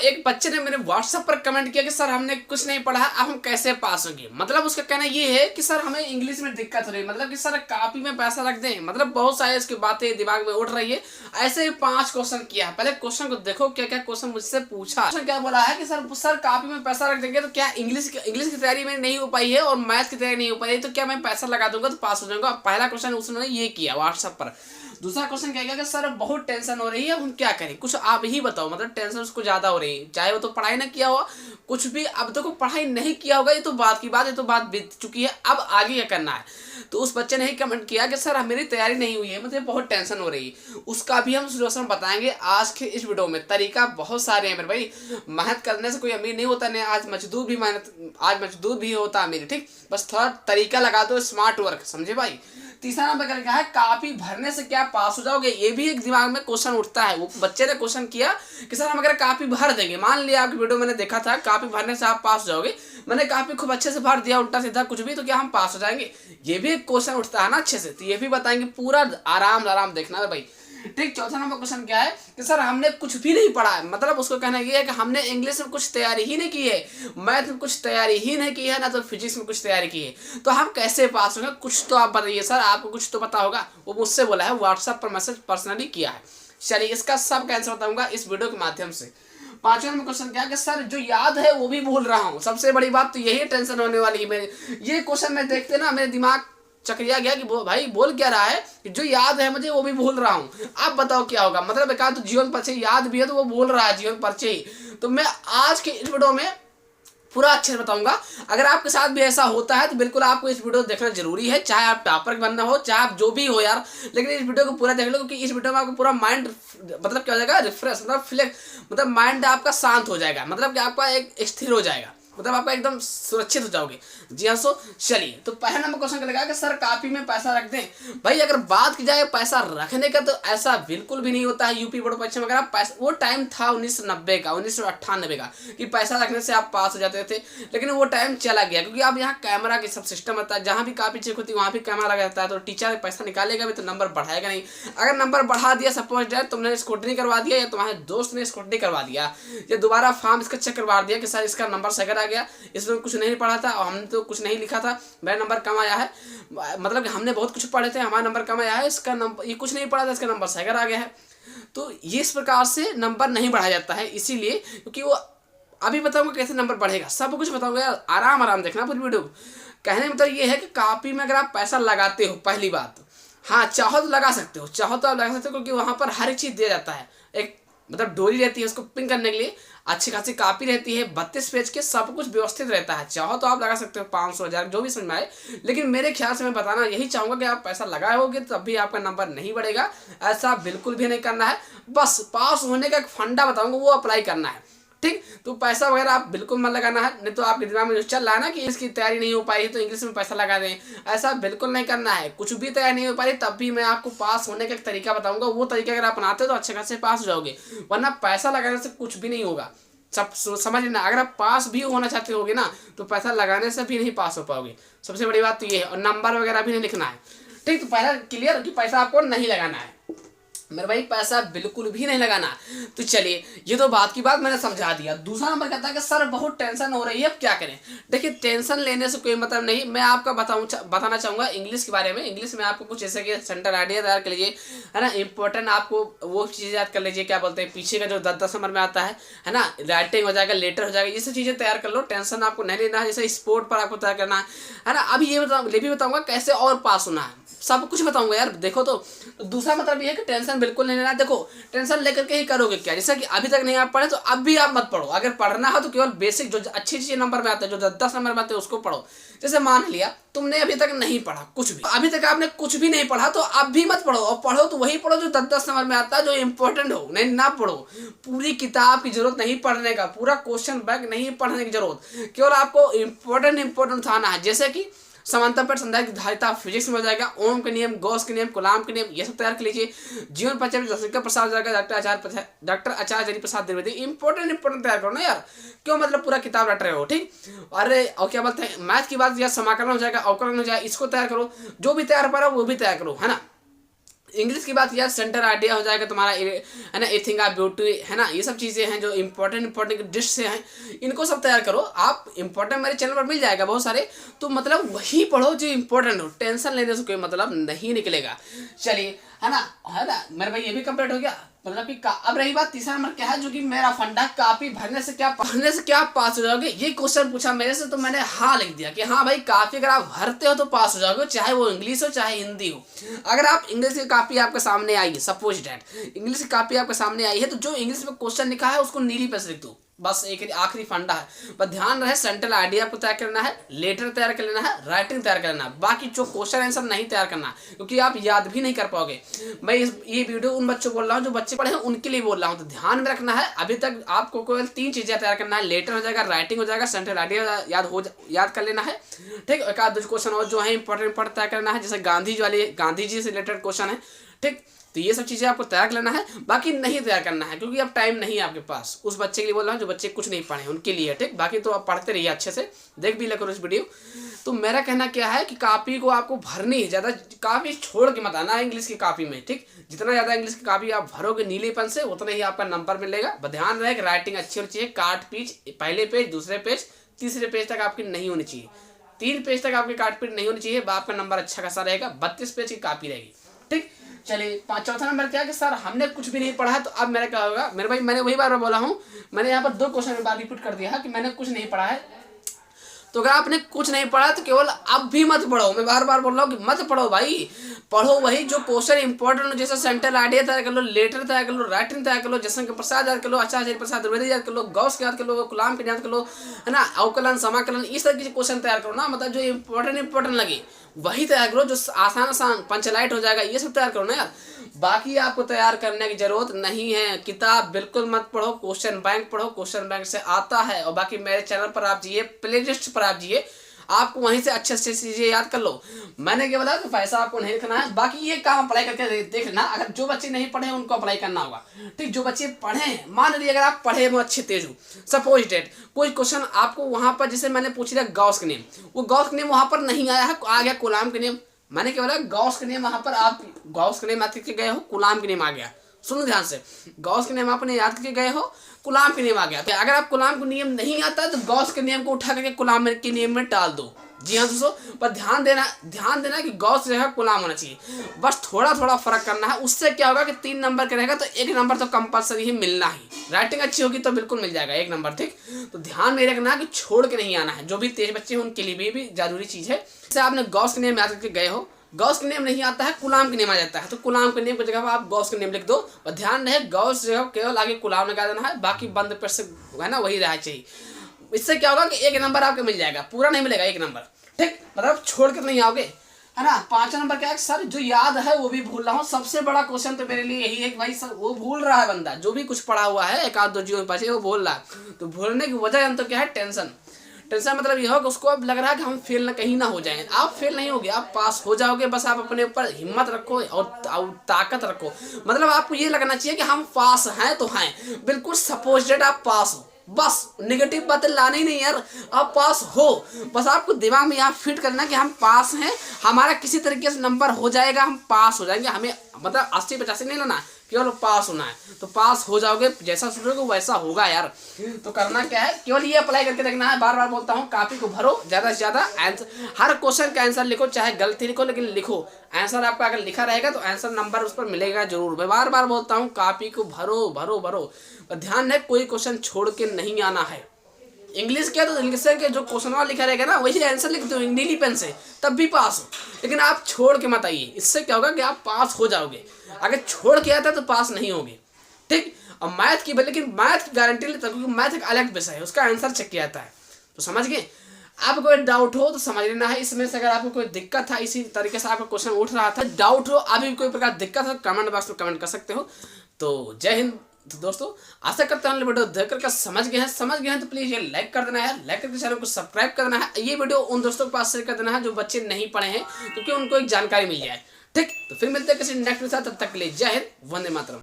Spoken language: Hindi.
एक बच्चे ने मेरे व्हाट्सएप पर कमेंट किया कि सर हमने कुछ नहीं पढ़ा, अब हम कैसे पास होंगे। मतलब उसका कहना ये है कि सर हमें इंग्लिश में दिक्कत हो रही है, मतलब कि सर कॉपी में पैसा रख दें। मतलब बहुत सारी इसकी बातें दिमाग में उठ रही है। ऐसे ही 5 क्वेश्चन किया है। पहले क्वेश्चन को देखो क्या क्या क्वेश्चन मुझसे पूछा। क्वेश्चन क्या बोला है कि सर कॉपी में पैसा रख देंगे तो क्या इंग्लिश की तैयारी में नहीं हो पाई है और मैथ की तैयारी नहीं हो पाई है, तो क्या मैं पैसा लगा दूंगा तो पास हो जाऊंगा। पहला क्वेश्चन उसने ये किया व्हाट्सएप पर। दूसरा क्वेश्चन क्या किया कि सर बहुत टेंशन हो रही है, हम क्या करें, कुछ आप ही बताओ। मतलब टेंशन उसको ज्यादा हो रही है, चाहे वो तो पढ़ाई ना किया हुआ कुछ भी, अब तक पढ़ाई नहीं किया होगा, ये तो बात की बात, ये तो बात बीत चुकी है, अब आगे क्या करना है। तो उस बच्चे ने ही कमेंट किया कि सर मेरी तैयारी नहीं हुई है, मुझे बहुत टेंशन हो रही है। उसका भी हम सोल्यूशन बताएंगे आज के इस वीडियो में। तरीका बहुत सारे हैं मेरे भाई, मेहनत करने से कोई अमीर नहीं होता, नहीं आज मजदूर भी होता अमीर। ठीक, बस थोड़ा तरीका लगा दो, स्मार्ट वर्क, समझे भाई। तीसरा नंबर क्या है, कॉपी भरने से क्या पास हो जाओगे, ये भी एक दिमाग में क्वेश्चन उठता है। वो बच्चे ने क्वेश्चन किया कि सर हम अगर कॉपी भर देंगे, मान लिया आपकी वीडियो मैंने देखा था, कॉपी भरने से आप पास हो जाओगे, मैंने कॉपी खूब अच्छे से भर दिया उल्टा सीधा कुछ भी, तो क्या हम पास हो जाएंगे। ये भी एक क्वेश्चन उठता है ना अच्छे से, तो ये भी बताएंगे, पूरा आराम देखना है भाई। ठीक, चौथा नंबर क्वेश्चन क्या है कि सर हमने कुछ भी नहीं पढ़ा है। मतलब उसको कहना ये है कि हमने इंग्लिश में कुछ तैयारी ही नहीं की है, मैथ में कुछ तैयारी ही नहीं की है, ना तो फिजिक्स में कुछ तैयारी की है, तो हम कैसे पास होंगे। कुछ तो आप बताइए सर, आपको कुछ तो पता होगा। वो मुझसे बोला है, व्हाट्सएप पर मैसेज पर्सनली किया है। चलिए इसका सब आंसर बताऊंगा इस वीडियो के माध्यम से। पांचवा नंबर क्वेश्चन क्या है कि सर जो याद है वो भी भूल रहा हूँ। सबसे बड़ी बात तो यही टेंशन होने वाली है मेरी। ये क्वेश्चन में देखते ना मेरे दिमाग चकरिया गया कि भाई बोल क्या रहा है कि जो याद है मुझे वो भी भूल रहा हूँ। आप बताओ क्या होगा। मतलब एक तो जीवन परिचय याद भी है तो वो बोल रहा है जीवन परिचय ही। तो मैं आज के इस वीडियो में पूरा अच्छे से बताऊंगा। अगर आपके साथ भी ऐसा होता है तो बिल्कुल आपको इस वीडियो देखना जरूरी है, चाहे आप टॉपर बनना हो, चाहे आप जो भी हो यार, लेकिन इस वीडियो को पूरा देख लो, क्योंकि इस वीडियो में आपको पूरा माइंड मतलब क्या हो जाएगा, रिफ्रेश, मतलब माइंड आपका शांत हो जाएगा, मतलब कि आपका एक स्थिर हो जाएगा, मतलब आपका एकदम सुरक्षित हो जाओगे। जी हाँ, सो चलिए तो पहला नंबर क्वेश्चन क्या लगा कि सर कॉपी में पैसा रख दें। भाई अगर बात की जाए पैसा रखने का, तो ऐसा बिल्कुल भी नहीं होता है। यूपी बोर्ड परीक्षा में अगर आप पैसा, वो टाइम था 1990 का, 1998 का, कि पैसा रखने से आप पास हो जाते थे, लेकिन वो टाइम चला गया, क्योंकि अब यहाँ कैमरा की सब सिस्टम होता है, जहाँ भी कॉपी चेक होती है वहाँ भी कैमरा लगा रहता है, तो टीचर पैसा निकालेगा भी तो नंबर बढ़ाएगा नहीं। अगर नंबर बढ़ा दिया, सपोज डेट तुमने स्क्रूटनी करवा दिया या तुम्हारे दोस्त ने स्क्रूटनी करवा दिया, या दोबारा फॉर्म इसका चेक करवा दिया कि सर इसका नंबर सही आ गया, इसमें कुछ नहीं पढ़ा था और हमने तो कुछ नहीं लिखा था, मेरा नंबर कम आया है, मतलब कि हमने बहुत कुछ पढ़े थे, हमारा नंबर कम आया है, इसका नंबर, ये कुछ नहीं पढ़ा था, इसका नंबर सही आ गया है। तो ये इस प्रकार से नंबर नहीं बढ़ाया जाता है, इसीलिए, क्योंकि वो अभी बताऊंगा कैसे नंबर बढ़ेगा, सब कुछ बताऊंगा यार, आराम देखना पूरी वीडियो। कहने मतलब ये है कि कॉपी में अगर आप पैसा लगाते हो, पहली बात, हाँ चाहो तो लगा सकते हो, चाहो तो आप लगा सकते हो, क्योंकि वहां पर हर एक चीज दिया जाता है। एक मतलब डोरी रहती है उसको पिन करने के लिए, अच्छी खासी कॉपी रहती है, 32 पेज के, सब कुछ व्यवस्थित रहता है। चाहो तो आप लगा सकते हो 500, 1000, जो भी समझ में आए, लेकिन मेरे ख्याल से मैं बताना यही चाहूंगा कि आप पैसा लगाए होगे तब भी आपका नंबर नहीं बढ़ेगा, ऐसा बिल्कुल भी नहीं करना है। बस पास होने का एक फंडा बताऊंगा, वो अप्लाई करना है। ठीक, तो पैसा वगैरह आप बिल्कुल मत लगाना है, नहीं तो आपके दिमाग में जो चल रहा है ना कि इसकी तैयारी नहीं हो पाई तो इंग्लिश में पैसा लगा दें, ऐसा बिल्कुल नहीं करना है। कुछ भी तैयारी नहीं हो पा रही तब भी मैं आपको पास होने का एक तरीका बताऊंगा, वो तरीका अगर आप अपनाते हो तो अच्छे खासे पास हो जाओगे, वरना पैसा लगाने से कुछ भी नहीं होगा। सब समझ लेना, अगर आप पास भी होना चाहते होगे ना तो पैसा लगाने से भी नहीं पास हो पाओगे। सबसे बड़ी बात तो ये है, और नंबर वगैरह भी नहीं लिखना है। ठीक, तो पहला क्लियर कि पैसा आपको नहीं लगाना है मेरे भाई, पैसा बिल्कुल भी नहीं लगाना। तो चलिए ये तो बात की बात मैंने समझा दिया। दूसरा नंबर कहता है कि सर बहुत टेंशन हो रही है, अब क्या करें। देखिए टेंशन लेने से कोई मतलब नहीं, मैं आपका बताना चाहूंगा इंग्लिश के बारे में। इंग्लिश में आपको कुछ जैसे कि सेंटर आइडिया तैयार कर लीजिए, है ना, इंपॉर्टेंट आपको वो चीज़ याद कर लीजिए, क्या बोलते हैं पीछे का जो 10-10 नंबर में आता है ना, राइटिंग हो जाएगा, लेटर हो जाएगा, ये सब चीज़ें तैयार कर लो। टेंशन आपको नहीं लेना है, जैसे स्पोर्ट पर आपको तैयार करना है ना। अभी ये भी बताऊंगा कैसे और पास होना है, सब कुछ बताऊंगा यार। देखो तो दूसरा मतलब ये है कि टेंशन बिल्कुल नहीं लेना। देखो टेंशन लेकर के ही करोगे क्या, जैसा कि अभी तक नहीं आप पढ़े तो अब भी आप मत पढ़ो। अगर पढ़ना हो तो केवल बेसिक जो अच्छी नंबर में आते हैं, जो 10 नंबर में आते हैं उसको पढ़ो। जैसे मान लिया तुमने अभी तक नहीं पढ़ा कुछ भी, अभी तक आपने कुछ भी नहीं पढ़ा, तो अब भी मत पढ़ो, और पढ़ो तो वही पढ़ो जो 10-10 नंबर में आता है, जो इंपॉर्टेंट हो। नहीं ना पढ़ो, पूरी किताब की जरूरत नहीं पढ़ने का, पूरा क्वेश्चन बैंक नहीं पढ़ने की जरूरत, केवल आपको इंपॉर्टेंट उठाना है। जैसे कि समांतर पर संधारित्र की धारिता फिजिक्स में हो जाएगा, ओम के नियम, गॉस के नियम, कूलाम के नियम, ये सब तैयार कर लीजिए। जीवन परिचय में जसविका प्रसाद हो जाएगा, डॉक्टर आचार्य हरि प्रसाद द्विवेदी। इंपॉर्टेंट तैयार करो ना यार, क्यों मतलब पूरा किताब रट रहे हो। ठीक, अरे और क्या बोलते हैं मैथ की बात, या समाकलन हो जाएगा, अवकलन हो जाएगा, इसको तैयार करो। जो भी तैयार करो वो भी तैयार करो, है ना। इंग्लिश की बात यार सेंटर आइडिया हो जाएगा तुम्हारा, है ना, एथिंग ऑफ ब्यूटी, है ना, ये सब चीज़ें हैं जो इंपॉर्टेंट डिश से हैं, इनको सब तैयार करो आप। इंपॉर्टेंट मेरे चैनल पर मिल जाएगा बहुत सारे, तो मतलब वही पढ़ो जो इंपॉर्टेंट हो, टेंशन लेने से कोई मतलब नहीं निकलेगा। चलिए, है ना, मेरे भाई ये भी कंप्लीट हो गया। मतलब कि अब रही बात तीसरा नंबर क्या है, जो कि मेरा फंडा, कापी भरने से क्या पास हो जाओगे। ये क्वेश्चन पूछा मेरे से तो मैंने हाँ लिख दिया कि हाँ भाई, कापी अगर आप भरते हो तो पास हो जाओगे, चाहे वो इंग्लिश हो चाहे हिंदी हो। अगर आप इंग्लिश की कापी आपके सामने आई है, सपोज डैट इंग्लिश की कापी आपके सामने आई है, तो जो इंग्लिश में क्वेश्चन लिखा है उसको नीली पे से लिख दो, बस एक आखिरी फंडा है। पर ध्यान रहे, सेंट्रल आइडिया आपको तैयार करना है, लेटर तैयार कर लेना है, राइटिंग तैयार कर लेना है, बाकी जो क्वेश्चन आंसर नहीं तैयार करना, क्योंकि आप याद भी नहीं कर पाओगे। मैं ये वीडियो उन बच्चों को बोल रहा हूँ जो बच्चे पढ़े हैं, उनके लिए बोल रहा हूँ, तो ध्यान में रखना है। अभी तक आपको केवल 3 चीजें तैयार करना है, लेटर हो जाएगा, राइटिंग हो जाएगा, सेंट्रल आइडिया याद कर लेना है, ठीक। एक आध दो क्वेश्चन और जो है इंपॉर्टेंट तैयार करना है, जैसे गांधी जी से रिलेटेड क्वेश्चन है, ठीक। तो ये सब चीज़ें आपको तैयार कर लेना है, बाकी नहीं तैयार करना है, क्योंकि अब टाइम नहीं है आपके पास। उस बच्चे के लिए बोल रहा हूँ जो बच्चे कुछ नहीं पढ़े उनके लिए, ठीक। बाकी तो आप पढ़ते रहिए अच्छे से, देख भी करो इस वीडियो। तो मेरा कहना क्या है कि कापी को आपको भरनी है, ज़्यादा कापी छोड़ के मत आना है इंग्लिश की कापी में, ठीक। जितना ज़्यादा इंग्लिश की कापी आप भरोगे नीले पेन से, उतना ही आपका नंबर मिलेगा। बस ध्यान रहे कि राइटिंग अच्छी होनी चाहिए, काट पीच पहले पेज, दूसरे पेज, तीसरे पेज तक आपकी नहीं होनी चाहिए, 3 पेज तक आपकी काट पीट नहीं होनी चाहिए, आपका नंबर अच्छा खासा रहेगा। 32 पेज की कापी रहेगी, ठीक। चलिए, चौथा नंबर क्या है कि सर हमने कुछ भी नहीं पढ़ा है, तो अब मेरा क्या होगा। मेरे भाई मैंने वही बार बोला हूँ, मैंने यहाँ पर 2 क्वेश्चन बार रिपीट कर दिया है कि मैंने कुछ नहीं पढ़ा है। तो अगर आपने कुछ नहीं पढ़ा तो केवल अब भी मत पढ़ो, मैं बार बार बोल रहा हूँ कि मत पढ़ो भाई, पढ़ो वही जो क्वेश्चन इंपॉर्टेंट हो, जैसे सेंट्रल आइडिया तैयार कर लो, लेटर तैयार कर लो, राइटिंग तैयार कर लो, जयशंकर प्रसाद याद कर लो, आचार्य प्रसाद द्विवेदी याद कर लो, गॉस याद कर लो, कलाम के याद कर लो, है ना, अवकलन समाकलन, इस तरह के क्वेश्चन तैयार करो ना, मतलब जो इंपॉर्टेंट लगे वही तैयार करो, जो आसान पंचलाइट हो जाएगा, ये सब तैयार करो ना यार। बाकी आपको तैयार करने की जरूरत नहीं है, किताब बिल्कुल मत पढ़ो, क्वेश्चन बैंक पढ़ो, क्वेश्चन बैंक से आता है। और बाकी मेरे चैनल पर आप जाइए, प्लेलिस्ट पर आप जाइए, आपको वहीं से अच्छे चीजें याद कर लो। मैंने क्या बोला कि पैसा आपको नहीं रखना है, बाकी ये काम अप्लाई करके देख लेना। अगर जो बच्चे नहीं पढ़े हैं उनको अप्लाई करना होगा, ठीक। जो बच्चे पढ़े हैं, मान लीजिए अगर आप पढ़े वो अच्छे तेज हो, सपोज डेट कोई क्वेश्चन आपको वहां पर, जैसे मैंने पूछ लिया गॉस के नियम, वो गॉस के नियम वहां पर नहीं आया है, आ गया कूलाम के नियम। मैंने क्या बोला, गॉस के नियम वहां पर आप गॉस के नियम याद करके गए हो, कूलाम के नियम आ गया। सुनो ध्यान से, गॉस के नियम आपने याद करके गए हो, कूलाम के नियम आ गया। तो अगर आप कूलाम के नियम नहीं आता है तो गॉस के नियम को उठा करके कूलाम के नियम में डाल दो। जी हाँ दोस्तों, पर ध्यान देना कि गॉस जो है कूलाम होना चाहिए, बस थोड़ा थोड़ा फर्क करना है। उससे क्या होगा कि 3 नंबर का रहेगा तो 1 नंबर तो कंपलसरी ही मिलना ही। राइटिंग अच्छी होगी तो बिल्कुल मिल जाएगा 1 नंबर, ठीक। तो ध्यान में रखना कि छोड़ के नहीं आना है, जो भी तेज बच्चे हैं उनके लिए भी जरूरी चीज है। जैसे आपने गॉस के नियम याद करके गए हो, गॉस के नियम नहीं आता है, कूलाम के नियम आ जाता है, तो कूलाम के नियम की जगह आप गॉस के नियम लिख दो। और ध्यान रहे गॉस जो है केवल आगे कूलाम लगा देना है, बाकी बंद पर से है ना वही रहना चाहिए। इससे क्या होगा कि 1 नंबर आपको मिल जाएगा, पूरा नहीं मिलेगा 1 नंबर, ठीक। मतलब छोड़ कर नहीं आओगे, है ना। 5वां नंबर क्या है, सर जो याद है वो भी भूल रहा हूँ। सबसे बड़ा क्वेश्चन तो मेरे लिए यही है कि भाई सर वो भूल रहा है बंदा, जो भी कुछ पढ़ा हुआ है, 1 आध 2 जीवन पाचे वो भूल रहा है। तो भूलने की वजह तो क्या है, टेंशन मतलब यह हो कि उसको अब लग रहा है कि हम फेल कहीं ना हो जाएं। आप फेल नहीं होगे, आप पास हो जाओगे। बस आप अपने ऊपर हिम्मत रखो और ताकत रखो, मतलब आपको ये लगना चाहिए कि हम पास हैं तो हैं, बिल्कुल सपोज आप पास हो, बस नेगेटिव बातें लानी ही नहीं यार, आप पास हो। बस आपको दिमाग में यहाँ फिट करना कि हम पास हैं, हमारा किसी तरीके से नंबर हो जाएगा, हम पास हो जाएंगे। हमें मतलब 80-85 नहीं लेना, केवल पास होना है, तो पास हो जाओगे। जैसा सोचोगे वैसा होगा यार। तो करना क्या है, केवल ये अप्लाई करके देखना है। बार बार बोलता हूँ, कापी को भरो, ज्यादा से ज्यादा आंसर, हर क्वेश्चन का आंसर लिखो, चाहे गलती लिखो लेकिन लिखो। आंसर आपका अगर लिखा रहेगा तो आंसर नंबर उस पर मिलेगा जरूर। मैं बार बार बोलता हूँ, कापी को भरो भरो भरो। ध्यान है, कोई क्वेश्चन छोड़ के नहीं आना है। इंग्लिश क्या, तो इंग्लिश के जो क्वेश्चन लिखा रहेगा ना वही आंसर लिख दो नीली पेन से, तब भी पास हो। लेकिन आप छोड़ के मत आइए, इससे क्या होगा कि आप पास हो जाओगे। अगर छोड़ के आता तो पास नहीं होगे, ठीक। और मैथ की, लेकिन मैथ की गारंटी लेता हूँ, क्योंकि मैथ एक अलग विषय है, उसका आंसर चेक किया जाता है। तो समझ गए। आपको कोई डाउट हो तो समझ लेना है इसमें से। अगर आपको कोई दिक्कत था, इसी तरीके से आपका क्वेश्चन उठ रहा था, डाउट हो, अभी कोई प्रकार दिक्कत हो, कमेंट बॉक्स में कमेंट कर सकते हो। तो जय हिंद। तो दोस्तों आशा करता हूँ वीडियो देख करके समझ गए हैं तो प्लीज ये लाइक कर देना है, लाइक करके चैनल को सब्सक्राइब कर देना है। ये वीडियो उन दोस्तों के पास शेयर कर देना है जो बच्चे नहीं पढ़े हैं, क्योंकि उनको एक जानकारी मिल जाए, ठीक। तो फिर मिलते हैं किसी नेक्स्ट के साथ, तब तक के लिए जय हिंद, वंदे मातरम।